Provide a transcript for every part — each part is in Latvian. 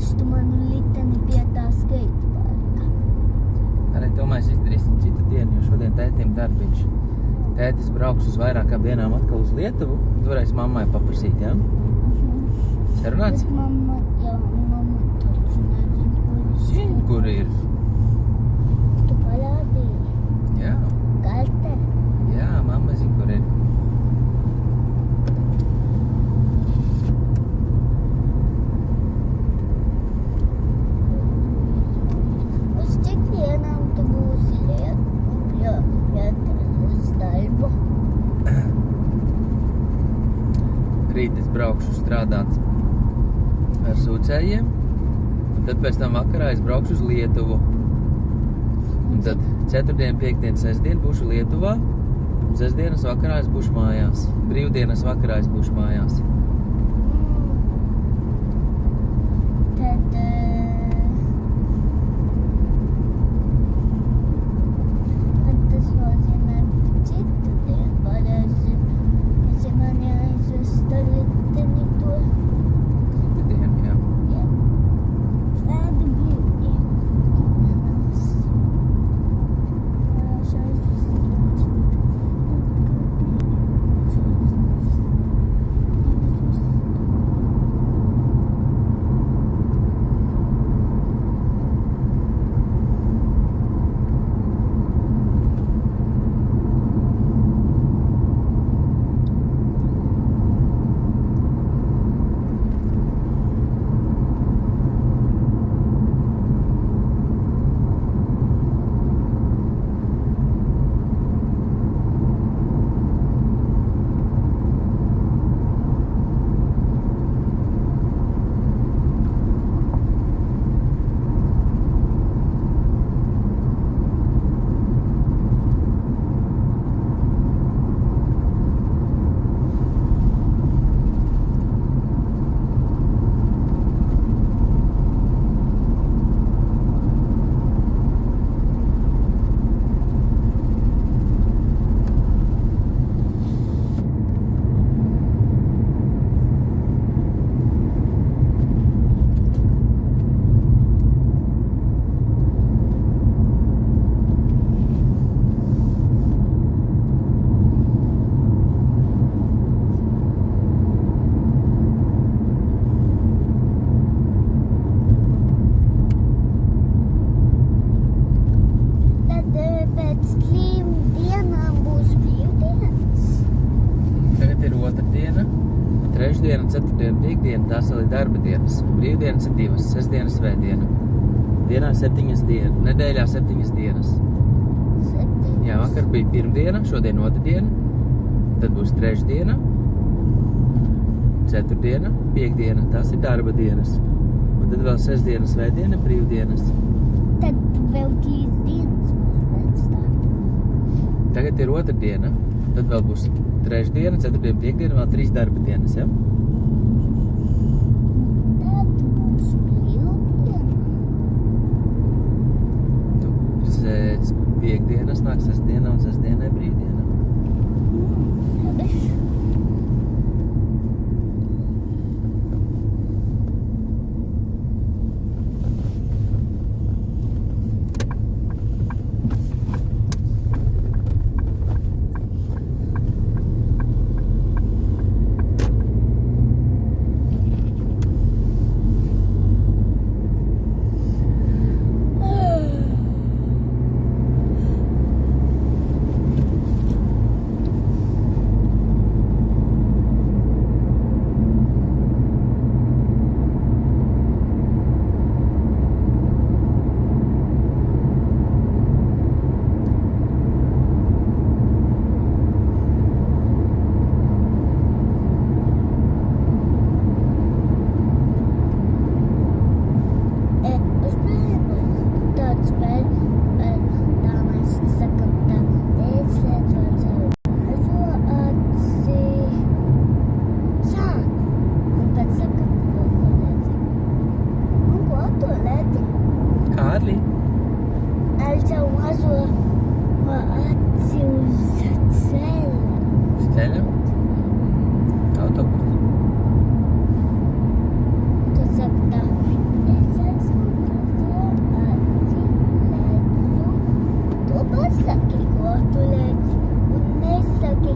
aizvestu manu liteni pie tā skateparka. Arī to mēs izdarīsim citu dienu, jo šodien tētim darbiņš. Tētis brauks uz vairākām dienām atkal uz Lietuvu. Tu varēsi mammai paprasīt, jā? Sarunāts? Bet mamma taču nezinu, kur Zini, kur ir? tu parādīji. Jā, Karte. jā, mamma zina, kur ir. Uz cik dienām tu būsi uz darbu? Rīt es braukšu strādāt ar sūcējiem, un tad pēc tam vakarā es braukšu uz Lietuvu. Un tad ceturtdien, piekdien, sestdien būšu Lietuvā, un sestdienas vakarā es būšu mājās. Brīvdienas vakarā es būšu mājās. Tad tas nozīmē citu dienu varēsi. Es man jāizvest ar liteni to. Citu dienu, jā. Jā. Tāda brīvdienas. Varēšu aizvest. Trešdiena, ceturtdiena, piekdiena, tās vēl ir darba dienas. Brīvdienas ir 2, sestdiena, svētdiena. Dienā 7 dienas, nedēļā 7 dienas. 7. Jā, vakar bija pirmdiena, šodien otrdiena, tad būs trešdiena, ceturtdiena, piekdiena, tās ir darba dienas. Un tad vēl sestdiena, svētdiena, brīvdienas. Tad vēl 3 dienas būs pēc tā. Tagad ir otrdiena, tad vēl būs trešdiena, ceturtdiena, piekdiena, vēl 3 darba dienas, ja? Tad būs brīvdiena. Tu pēc piekdienas nāk sestdiena un sestdienai brīvdiena. Labi.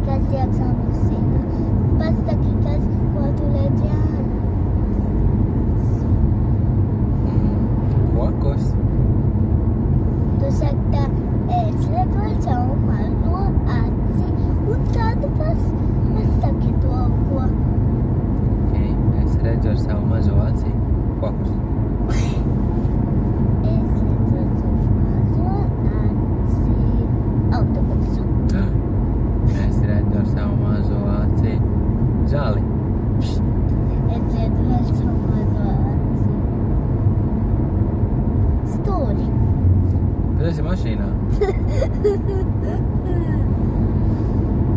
kas iekšā mašīnā. Pasaki, ko tu redzi ārā. Kokos. Tu saki tā, es redzu ar savu mazo aci. Un tādu pasaki to, ko. Ok, es redzu ar savu mazo acī. Kokos. Es redzu ar savu mazo aci. Autobusu. Es redzu ar savu mazo acī. Zāli. Es redzu ar savu mazo aci. Stūri. Tu esi mašīnā.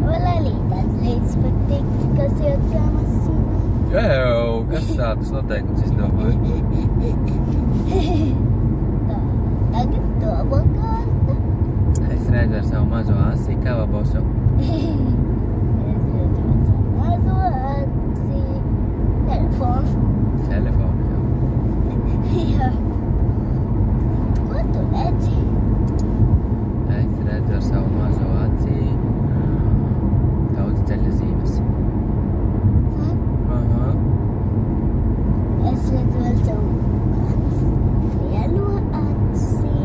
Vēl arī tāds līdz patikt, kas iekšā mašīnā. Ew, kas tādus noteikums izdomāja? Tā, tagad domu kārta. Es redzu ar savu mazo asi kavabosu. Es redzu ar savu mazo aci. Telefonu. Telefonu jau. Jā. Ko tu redzi? Es redzu ar savu mazo acī daudz ceļa zīmes. Aha. Es redzu ar savu lielo aci.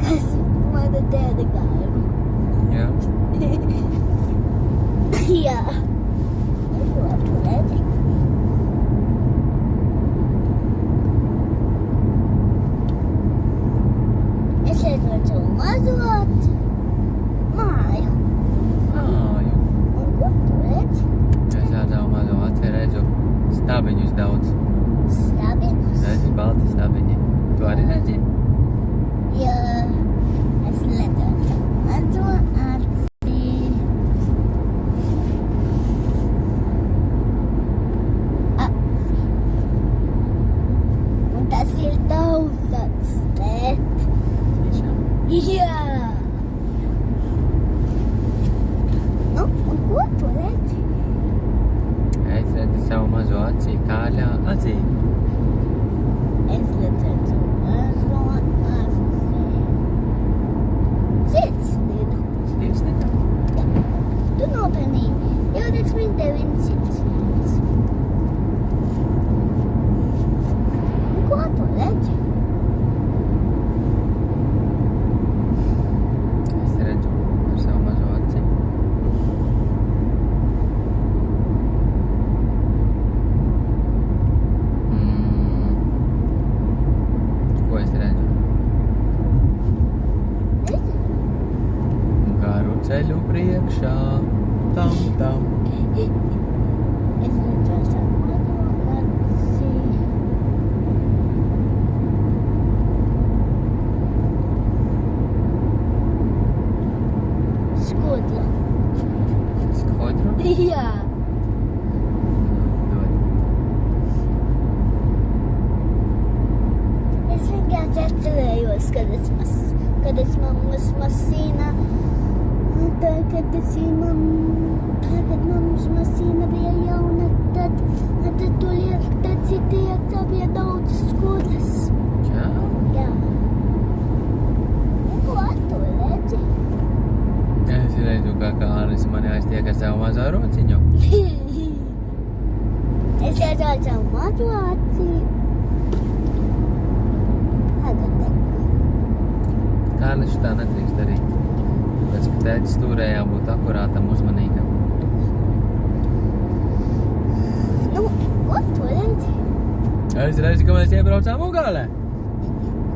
Kas mana tēda gājuma. Jā. Jā. Ko tu redzi? Es redzu ar savu mazo aci. Māju. Māju. Un ko tu redzi? Es ar savu mazo acī redzu stabiņus daudz. Stabiņus. Redzi balti stabiņi. Tu arī redzi? Jā. Es redzu ar savu mazo aci. Aci. Un tas ir daudz acis, bet... Tiešām. Jā. Nu, un ko tu redzi? Es redzu savu mazo acī kāļā acī. Es redzu ar savu mazo aci. Sirsnīdu. Sirsnīga. Jā. Tu nopelnīji 29 sirsnīdus. Un ko tu redzi? Es redzu ar savu mazo acī. Ko es redzu? Garu ceļu priekšā. Tam, tam. Es redzu ar savu mazo aci. Skodla. Skodru. Jā. Dod. Es vienkārši atcerējos, kad es mammas mašīnā, kad mammas mašīna bija jauna, tad tu liek, tad citi iekšā bija daudz skodlas. Jā. Jā. Un ko tu redzi? Es redzu, kā Kārlis mani aiztiek ar savu mazo rociņu. Es redzu ar savu mazo aci. Tagad. Kārlis tā nedrīkst darīt. Pēc, ka tētis stūrē jābūt akurātam, uzmanīgam. Nu, ko tu redzi? Es redzu, ka mēs iebraucām Ugālē.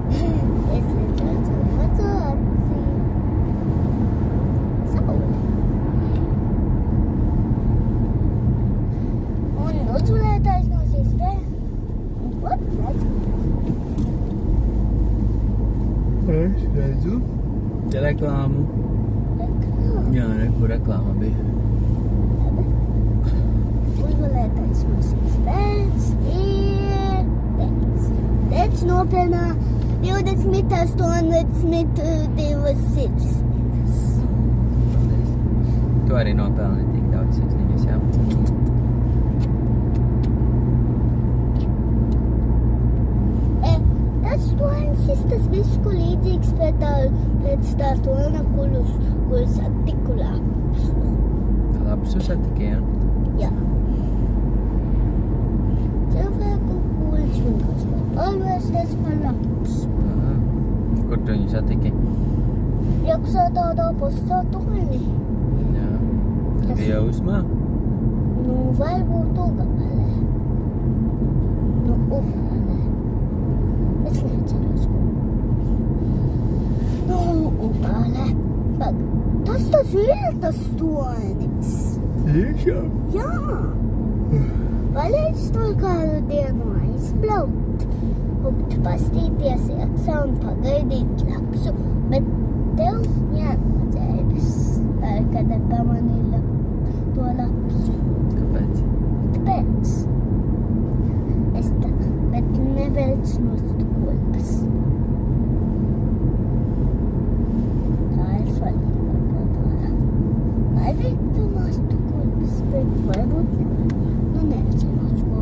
Es redzu ar savu mazo aci. Saule. Un uzvarētājs no šīs spēles. Un ko tu redzi? Es redzu reklāmu. Jā, kur reklāma bija. Uzvarētājs no šīs spēles ir Tētis. Tētis nopelnā 28,2 sirsniņas. Tu arī nopelni tik daudz sirsniņas, jā? Tas tonis, tas viss, ko līdzīgs pēc tā tona, kur satiku lapsu. Lapsu satiki, jā? Jā. Cilvēku, kurš vienkārši alvēsies par lapsu. Aha. Kur tu viņu satiki? Iekšā tādā pusautuļi. Jā. Tad jausmā? Nu, varbūt Ugalē. Nu, Ugalē. Es neatceros. Nu, Ugalē. Tas ir tas tonis. Tiešām? Jā. Varēs to kādu dienu aizbraukt. Un pastīties iekšā un pagaidīt lapsu. Bet tev jānodzēras, kad pamanīja to lapsu. Kāpēc? Tāpēc. Bet nevelc nost kolpas. Tā ir svarīgākā dara. Lai veiktu nost kolpas, bet varbūt neatceros ko.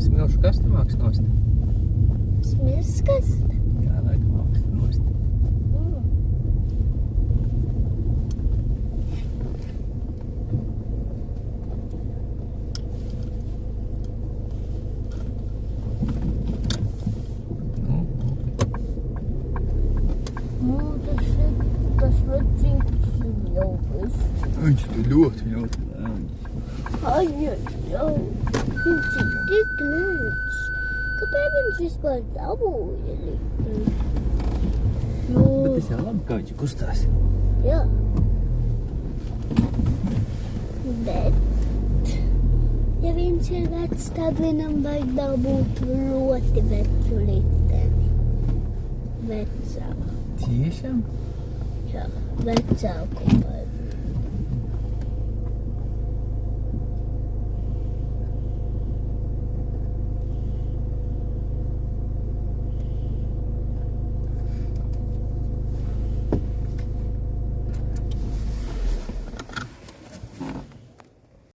Smilšu kastu māks nost. Smilšu kastu? Jā, laikam māks nost. Tas vecīgs jau viss. Viņš tu ļoti lēns. Ai, viņš ir tik lēns. Kāpēc viņš vispār dabūja likt? Bet tas jau labi, kā viņš kustās. Jā. Bet, ja viņš ir vecs, tad viņam vajag dabūt ļoti vecu liteni. Vecāku. Tiešām? Jā, vecāku par